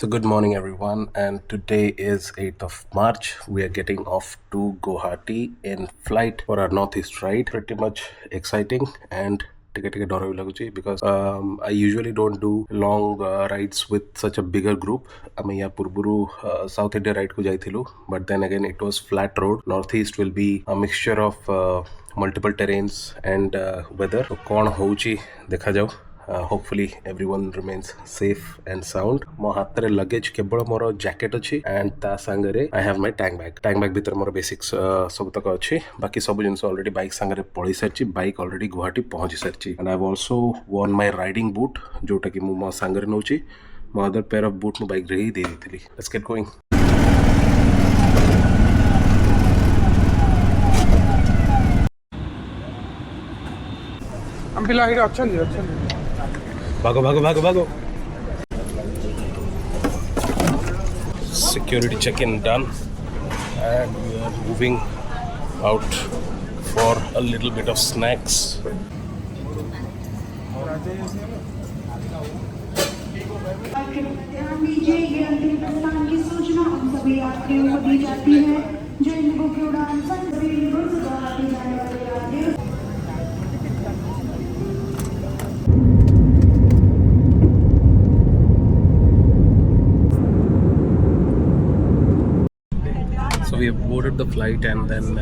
So good morning everyone, and today is 8th of March. We are getting off to Guwahati in flight for our northeast ride. Pretty much exciting and ଟିକେ ଡର ବି ଲାଗୁଛି because I usually don't do long rides with such a bigger group. ଆମେ ୟା ପୂର୍ବରୁ South India ride କୁ ଯାଇଥିଲୁ, but then again it was flat road. Northeast will be a mixture of multiple terrains and weather. तो कौन होची देखा जाओ. Hopefully everyone remains safe and sound. मो हाथ रे लगेज केवल मोर जैकेट अच्छी एंड ता संगरे I have my tank bag भीतर मोर बेसिक्स सब तक अच्छी. बाकी सब जिन ऑलरेडी बाइक संगरे पड़ी सारी. बाइक ऑलरेडी गुवाहाटी पहुंची सारी. And I have also worn my riding boot जोटा कि मो संगरे नौची. मो अदर पेयर ऑफ बूट मो बाइक रे ही दे देथिली. Let's get going. हम पिला हिड अच्छा भागो. Security check-in done, and we are moving out for a little bit of snacks. ध्यान दीजिए, ये अंतिम प्रस्थान की सूचना उन सभी यात्रियों को दी जाती है जो इंडिगो की उड़ान संग गुवाहाटी जाने वाले यात्रियों. So we have boarded the flight, and then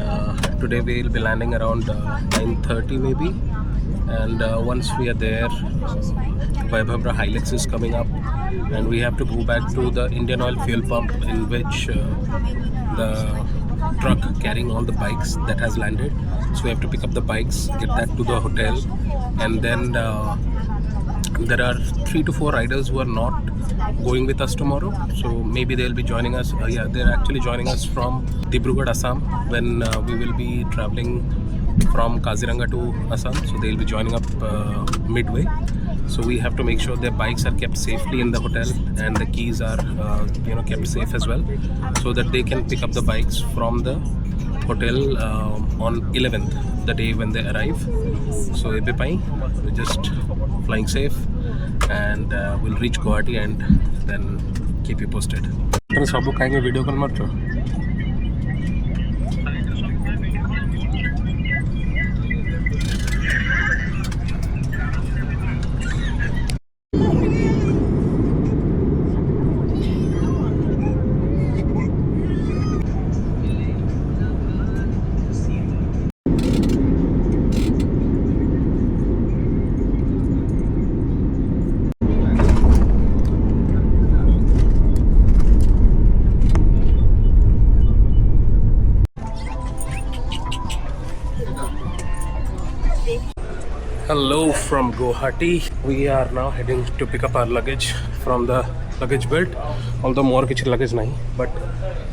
today we will be landing around 9:30 maybe. And once we are there, Vaibhavra Hilux is coming up, and we have to go back to the Indian Oil fuel pump in which the truck carrying all the bikes that has landed. So we have to pick up the bikes, get that to the hotel, and then there are 3 to 4 riders who are not going with us tomorrow, so maybe they'll be joining us. They're actually joining us from Dibrugarh, Assam, when we will be traveling from Kaziranga to Assam, so they'll be joining up midway. So we have to make sure their bikes are kept safely in the hotel, and the keys are kept safe as well, so that they can pick up the bikes from the hotel on 11th, the day when they arrive. So ebi pai we're just flying safe, and we'll reach Guwahati and then keep you posted. Sabu kainge video call marcho. Hello from Guwahati. We are now heading to pick up our luggage from the luggage belt. Although more किछ luggage नहीं, but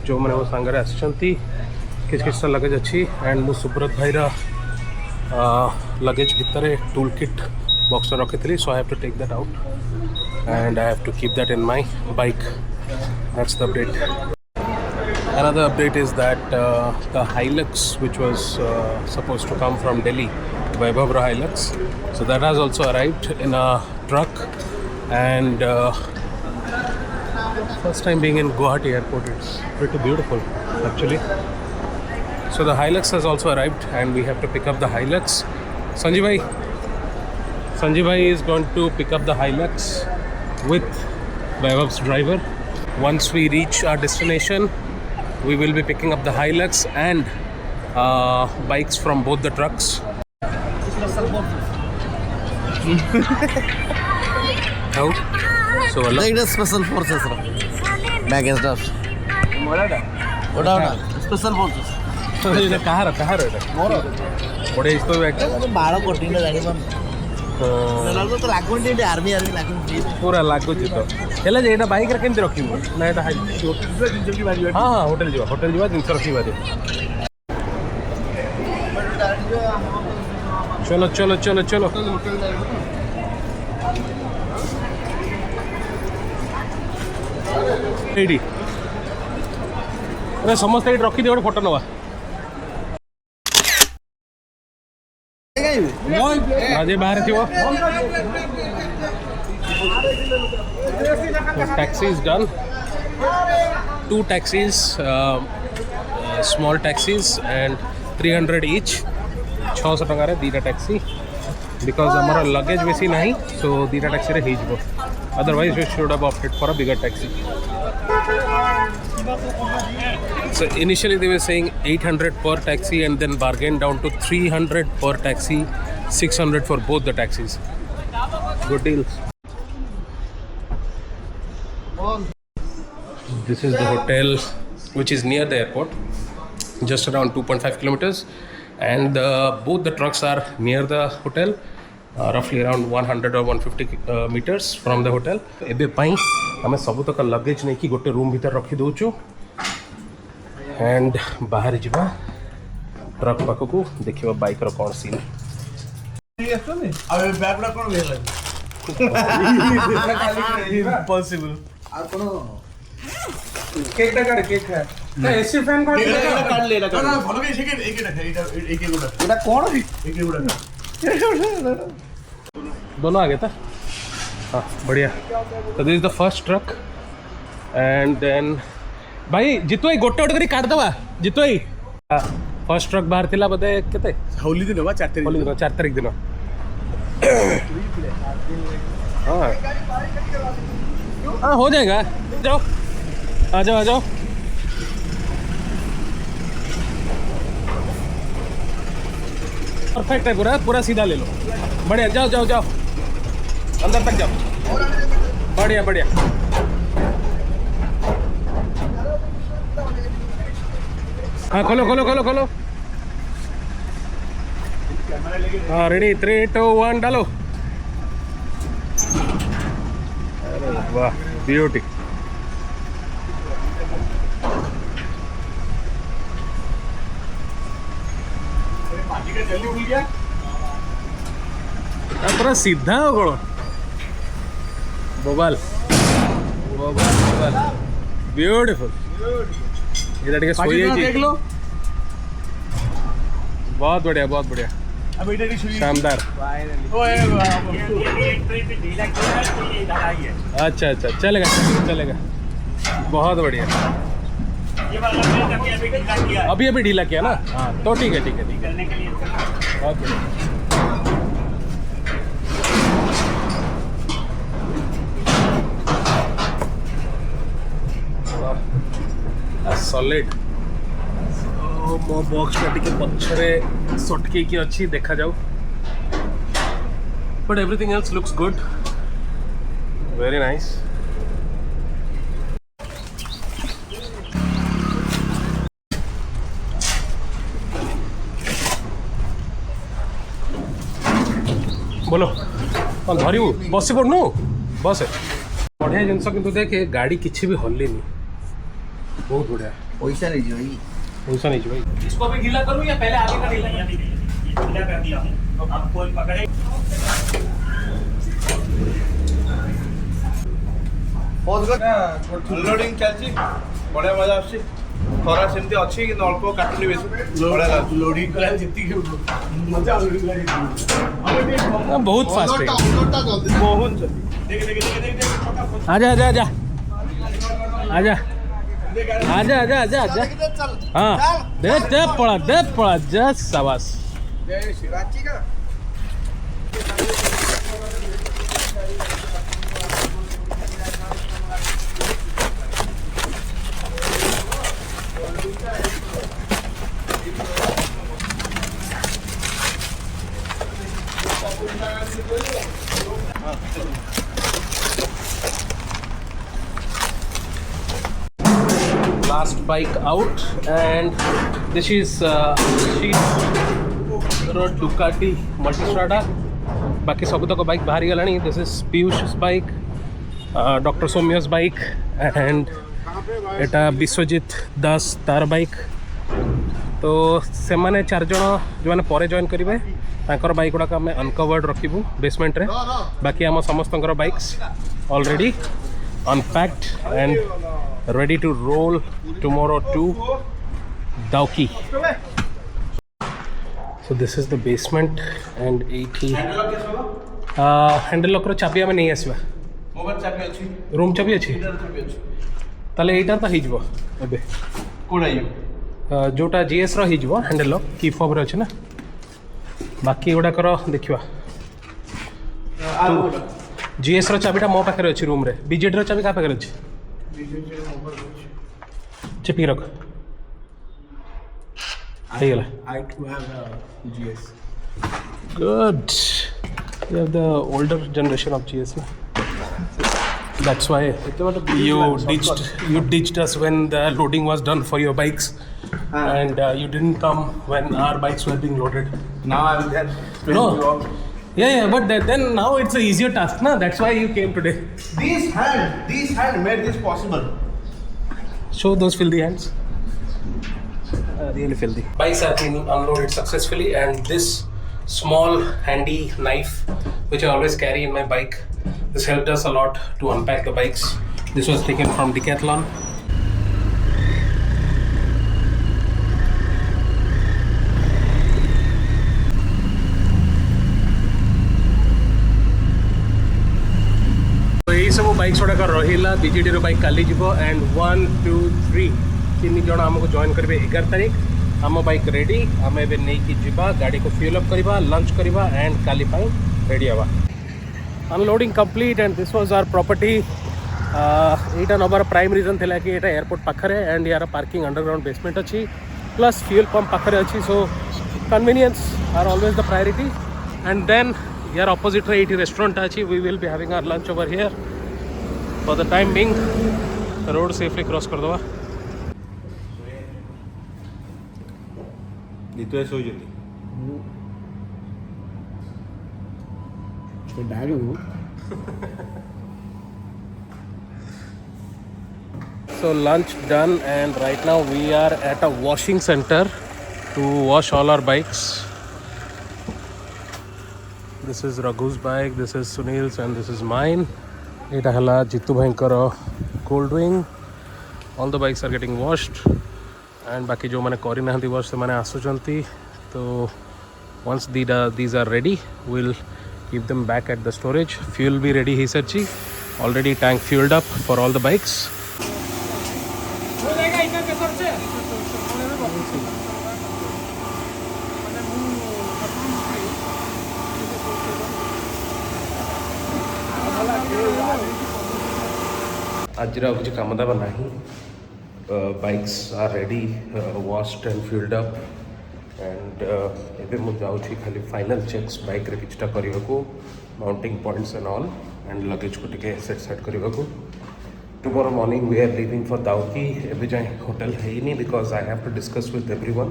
जो मैंने वो सांगरे आसचंती किछ luggage अच्छी. And मु सुब्रत भाई रा luggage भितरे tool kit box में रखी थी, so I have to take that out, and I have to keep that in my bike. That's the update. Another update is that the Hilux, which was supposed to come from Delhi, Vaibhavra Hilux, so that has also arrived in a truck. And first time being in Guwahati airport, it's pretty beautiful actually. So the Hilux has also arrived, and we have to pick up the Hilux. Sanjay bhai is going to pick up the Hilux with Vaibhav's driver. Once we reach our destination, we will be picking up the Hilux and bikes from both the trucks. How? So like the special forces back and stuff. Special forces. So ये कहाँ रहा? मोरा. बड़े इसको bag. तो बारह कोटी में जाने पर. नलाल तो लागू नहीं आर्मी लागू. पूरा लागू चितो. हेला जे इटा बाइक रखें तो रखी हूँ. ना इटा हाँ होटल जीवा जिनसे रखी बात है. चलो. रेडी. अरे समस्त एट रखी दे गोटे फोटो नवा. बाहर थी taxi is done. 2 taxis, small taxis, and 300 each. 600 टंका रे दीटा टैक्सी बिकॉज हमारा लगेज बेसी नहीं सो दीटा टैक्सी रे हिजबो otherwise we should have opted for a bigger taxi so initially they were saying 800 per taxi and then bargained down to 300 per taxi 600 for both the taxis good deals this is the hotel which is near the airport just around 2.5 kilometers and both the trucks are near the hotel roughly around 100 or 150 meters from the hotel एबे पाई हमें सब तक luggage नहीं कि गोटे room भीतर रखी दउछु and बाहर जीवा ट्रक पाखकू देखिबा बाइक रो कोन सीन इम्पॉसिबल केक टा काट केक खा ना एसी फैन काट ले ना ना भलो के सेके एक गोटा एटा कोन एक गोटा दोनों आ गए था हाँ बढ़िया तो this is the first truck and then भाई जितो ही गोटे गोटे करी काट दवा जितो ही फर्स्ट ट्रक बाहर थिला बदे केते होली दिन बा 4 होली दिन 4 तारीख दिन हाँ हाँ हो जाएगा जाओ आ जाओ परफेक्ट है पूरा सीधा ले लो बढ़िया जाओ अंदर तक जाओ बढ़िया हाँ खोलो हाँ रेडी 3 2 1 डालो अरे वाह ब्यूटी जल्दी खुल गया पूरा सीधा हो गो बोबाल ब्यूटीफुल इधर के सोई है देख लो बहुत बढ़िया अब इधर ही सुई शानदार ओए अच्छा चलेगा बहुत बढ़िया अभी ढीला किया ना हाँ तो ठीक है बहुत बढ़िया सॉलिड मो बॉक्स टा टिके पछरे सटके की अच्छी देखा जाऊ but everything else looks good very nice बोलो धरू बस पड़नू बस बढ़िया जिनस किंतु देखे गाड़ी किसी भी हल्नी बहुत बढ़िया पैसा नहीं भाई इसको भी गीला करूं या पहले आगे का गीला कर दिया अब कोई पकड़े लोडिंग चलची बढ़िया मजा आछी खरा सेमती अच्छी कि अल्प काटुनी बेसी बढ़िया लोडिंग कला जितकी मजा बहुत फास्ट है बहुत देख आजा हाँ दे पड़ा जस्ट शाबाश last bike out and this is Ducati Multistrada बाकी सब तक बाइक बाहर गलानी this is Piyush bike doctor Soumya's bike and एटा विश्वजीत दास तार बाइक तो से माने 4 जन जो मैंने पर जॉइन करेंगे तांकर बाइक गुड़ाक आम अनकवर्ड रखिबू बेसमेंट रे बाकी आम समस्त bikes already unpacked and ready to roll tomorrow to Dauki. So this is the basement and 80 handle lock रो चाबी हमें नहीं आसवा मोबाइल चाबी अच्छी रूम चाबी अच्छी एटार चाबी अच्छी ताले एटा तो हिजबो एबे कोड़ा यो जोटा जीएस रो हिजबो हैंडल लॉक की फॉब रे अछि ना बाकी गुडा करो देखिबा आ कोड़ा जीएस रो चाबीटा मो पाखरे अछि रूम रे बीजेडी रो चाबी का पाखरे अछि बीजेपी मोबाइल अच्छी चेपी रख हे गेला I too have a GS good you have the older generation of GS na? That's why you ditched us when the loading was done for your bikes and you didn't come when our bikes were being loaded. now I'm there No. Yeah, but then now it's a easier task na, that's why you came today. These hand made this possible. Show those filthy hands. Really filthy. Bikes have been unloaded successfully and this small handy knife which I always carry in my bike, this helped us a lot to unpack the bikes. This was taken from Decathlon. तो यही सब bikes गुड़ाक रहा BJD bike काली जीव and 1 2 3 तीन जन आमको join करेंगे 11 तारीख आम बाइक रेडी आम एवं नहीं जावा गाड़ी को फ्यूल अप करवा लंच करवा एंड काली रेडी हवा unloading complete and this was our property यहाँ नबार प्राइम रीजन थिला कि यहाँ एयरपोर्ट पाखरे एंड यार पार्किंग अंडरग्राउंड बेसमेंट अच्छी प्लस फ्यूल पंप पाखरे अच्छी so convenience are always the priority and then यार ऑपोजिट रे ये रेस्टोरेंट अच्छी we will be having our lunch over here for the time being road safely cross कर दवा नितुआ Sojati So lunch done and right now we are at a washing center to wash all our bikes. This is Raghu's bike, this is Sunil's and this is mine. Eta hala Jitu bhaikar cold wing. All the bikes are getting washed and baki jo mane kori nahanti wash se mane asuchanti. So once these are ready, we'll keep them back at the storage. Fuel be ready he said chi. Already tank fueled up for all the bikes. आज किसी कम दावा ना bikes are ready washed and fuelled up and एबे मु जाउछि खाली final checks bike रे किछटा करबा को mounting points and all and luggage को टिके सेट करबा को tomorrow morning we are leaving for Dawki एबे जाय होटल है नहीं because I have to discuss with everyone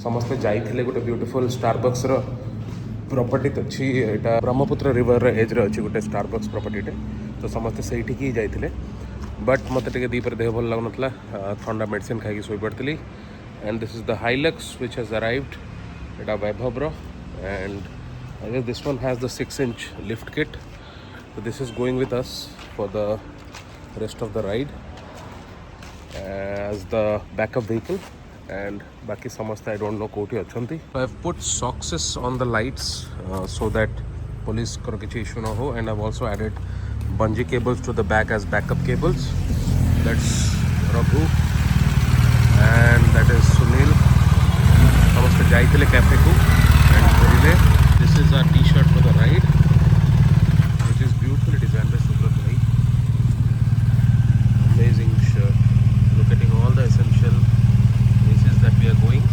समस्ते जाइथिले गोटे ब्यूटीफुल स्टारबक्स रो प्रॉपर्टी अच्छी यहाँ ब्रह्मपुत्र रिवर एज रे अच्छी गोटे स्टारबक्स प्रॉपर्टी तो समस्ते से जाइए बट मत दीपर देह भल लगुन ठंडा मेडिसिन खाई शोई पड़ी and this is the Hilux which has arrived यहाँ Vaibhav and I guess this one has the 6 inch lift kit so this is going with us for the rest of the ride as the backup vehicle and baki samasta I don't know koti achanti. I have put sockses on the lights so that police kar kichi issue na ho and I've also added bungee cables to the back as backup cables. That's Raghu and that is Sunil. Samasta jaitile cafe ku and relay. This is our t-shirt for the ride which is beautifully designed by Subrat bhai. Amazing shirt. Look at all the essential places that we are going.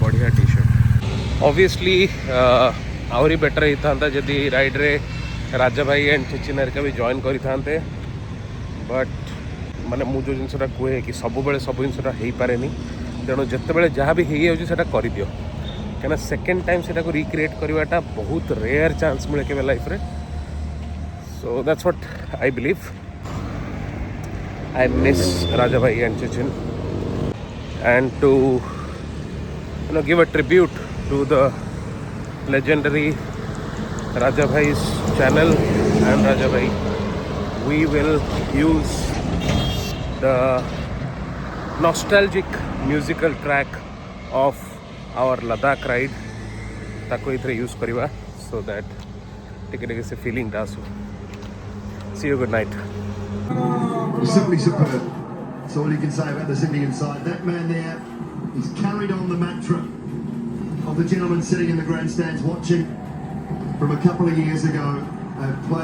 बढ़िया T-shirt obviously आहरी better होता जदि ride रे राजा भाई and चिचिन का भी join करते but माने मु जो जिनसा कहे कि सब बेले सब जिनसा हो पारे तेणु जिते जहाँ भी हो कर दियो क्या सेकेंड टाइम से रिक्रिएट करवाटा बहुत रेयर चांस मिले के लाइफ रे so that's what I believe I miss Raja भाई एंड चिचिन and to give a tribute to the legendary Raja Bhai's channel and Raja Bhai. We will use the nostalgic musical track of our Ladakh ride. ताको इधर use करिवा so that टिके से feeling डासु See you. Good night. Simply superb. That's all you can say about the Indian side. That man there, he's carried on the mantra of the gentleman sitting in the grandstands watching from a couple of years ago. Played